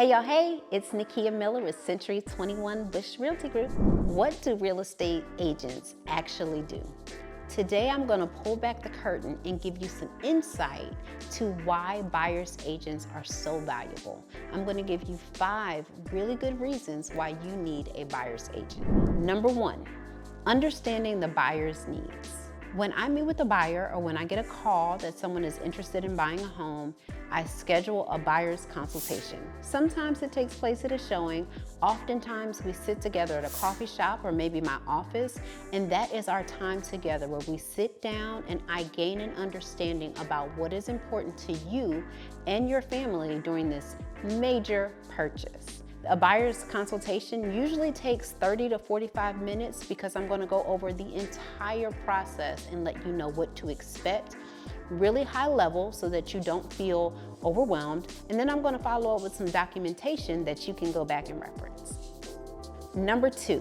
Hey y'all, hey, it's Nakia Miller with Century 21 Busch Realty Group. What do real estate agents actually do? Today I'm going to pull back the curtain and give you some insight to why buyer's agents are so valuable. I'm going to give you 5 really good reasons why you need a buyer's agent. Number 1, understanding the buyer's needs. When I meet with a buyer or when I get a call that someone is interested in buying a home, I schedule a buyer's consultation. Sometimes it takes place at a showing. Oftentimes we sit together at a coffee shop or maybe my office, and that is our time together where we sit down and I gain an understanding about what is important to you and your family during this major purchase. A buyer's consultation usually takes 30 to 45 minutes because I'm going to go over the entire process and let you know what to expect, really high level so that you don't feel overwhelmed. And then I'm going to follow up with some documentation that you can go back and reference. Number 2,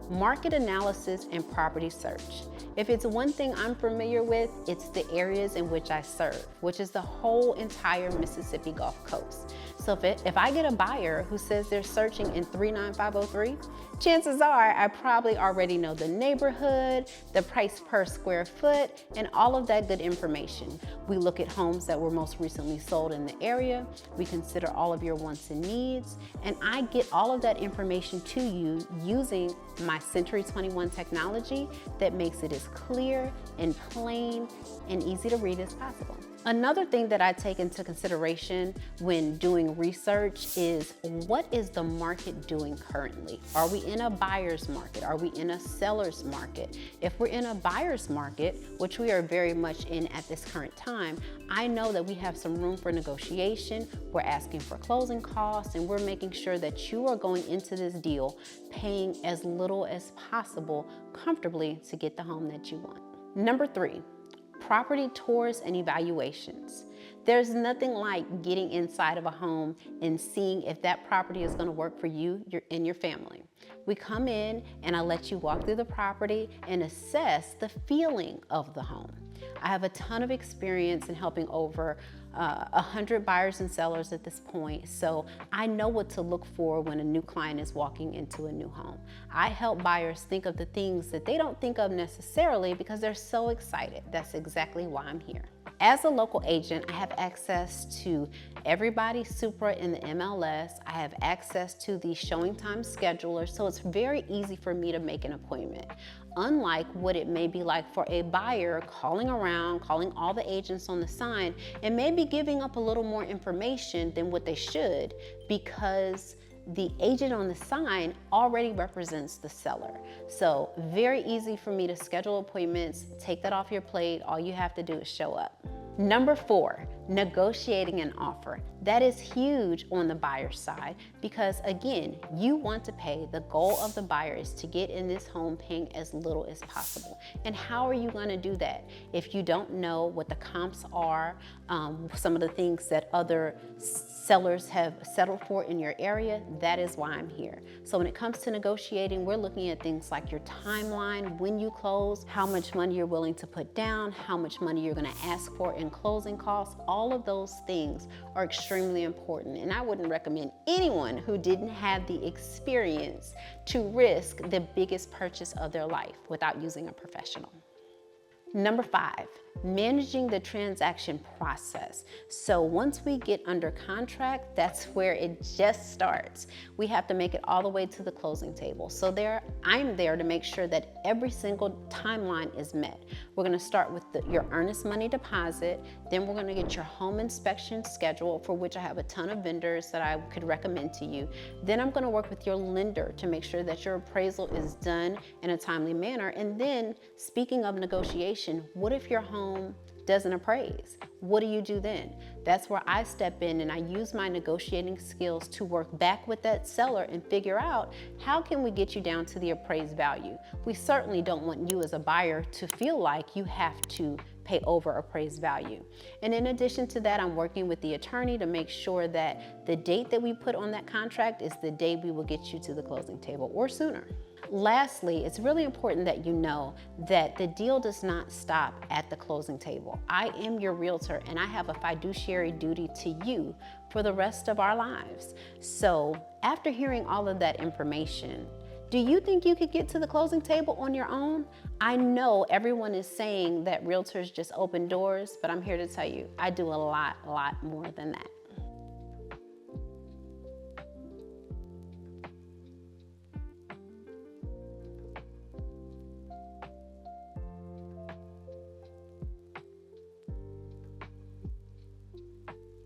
market analysis and property search. If it's one thing I'm familiar with, it's the areas in which I serve, which is the whole entire Mississippi Gulf Coast. So if I get a buyer who says they're searching in 39503, chances are I probably already know the neighborhood, the price per square foot, and all of that good information. We look at homes that were most recently sold in the area. We consider all of your wants and needs, and I get all of that information to you using my Century 21 technology that makes it as clear and plain and easy to read as possible. Another thing that I take into consideration when doing research is, what is the market doing currently? Are we in a buyer's market? Are we in a seller's market? If we're in a buyer's market, which we are very much in at this current time, I know that we have some room for negotiation. We're asking for closing costs, and we're making sure that you are going into this deal paying as little as possible comfortably to get the home that you want. Number 3, property tours and evaluations. There's nothing like getting inside of a home and seeing if that property is going to work for you and your family. We come in and I let you walk through the property and assess the feeling of the home. I have a ton of experience in helping over 100 buyers and sellers at this point, so I know what to look for when a new client is walking into a new home. I help buyers think of the things that they don't think of necessarily because they're so excited. That's exactly why I'm here. As a local agent, I have access to everybody's Supra in the MLS. I have access to the showing time scheduler, so it's very easy for me to make an appointment. Unlike what it may be like for a buyer calling around, calling all the agents on the sign, and maybe giving up a little more information than what they should because the agent on the sign already represents the seller. So very easy for me to schedule appointments, take that off your plate. All you have to do is show up. Number 4, negotiating an offer. That is huge on the buyer's side because, again, you want to pay. The goal of the buyer is to get in this home paying as little as possible. And how are you going to do that? If you don't know what the comps are, some of the things that other sellers have settled for in your area, that is why I'm here. So when it comes to negotiating, we're looking at things like your timeline, when you close, how much money you're willing to put down, how much money you're going to ask for in closing costs. All of those things are extremely important, and I wouldn't recommend anyone who didn't have the experience to risk the biggest purchase of their life without using a professional. Number 5, managing the transaction process. So once we get under contract, that's where it just starts. We have to make it all the way to the closing table. So I'm there to make sure that every single timeline is met. We're going to start with your earnest money deposit. Then we're going to get your home inspection schedule, for which I have a ton of vendors that I could recommend to you. Then I'm going to work with your lender to make sure that your appraisal is done in a timely manner. And then, speaking of negotiation, what if your home doesn't appraise? What do you do then? That's where I step in and I use my negotiating skills to work back with that seller and figure out, how can we get you down to the appraised value? We certainly don't want you as a buyer to feel like you have to pay over appraised value. And in addition to that, I'm working with the attorney to make sure that the date that we put on that contract is the day we will get you to the closing table or sooner. Lastly, it's really important that you know that the deal does not stop at the closing table. I am your realtor and I have a fiduciary duty to you for the rest of our lives. So after hearing all of that information, do you think you could get to the closing table on your own? I know everyone is saying that realtors just open doors, but I'm here to tell you, I do a lot more than that.